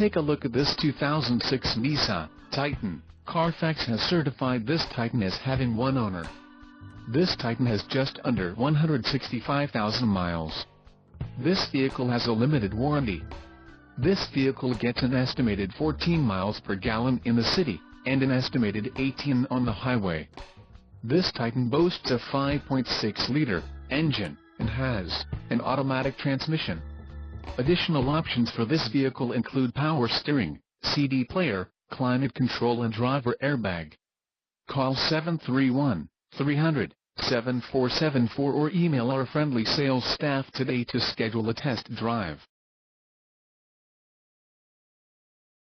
Take a look at this 2006 Nissan Titan. Carfax has certified this Titan as having one owner. This Titan has just under 165,000 miles. This vehicle has a limited warranty. This vehicle gets an estimated 14 miles per gallon in the city, and an estimated 18 on the highway. This Titan boasts a 5.6-liter engine, and has an automatic transmission. Additional options for this vehicle include power steering, CD player, climate control and driver airbag. Call 731-300-7474 or email our friendly sales staff today to schedule a test drive.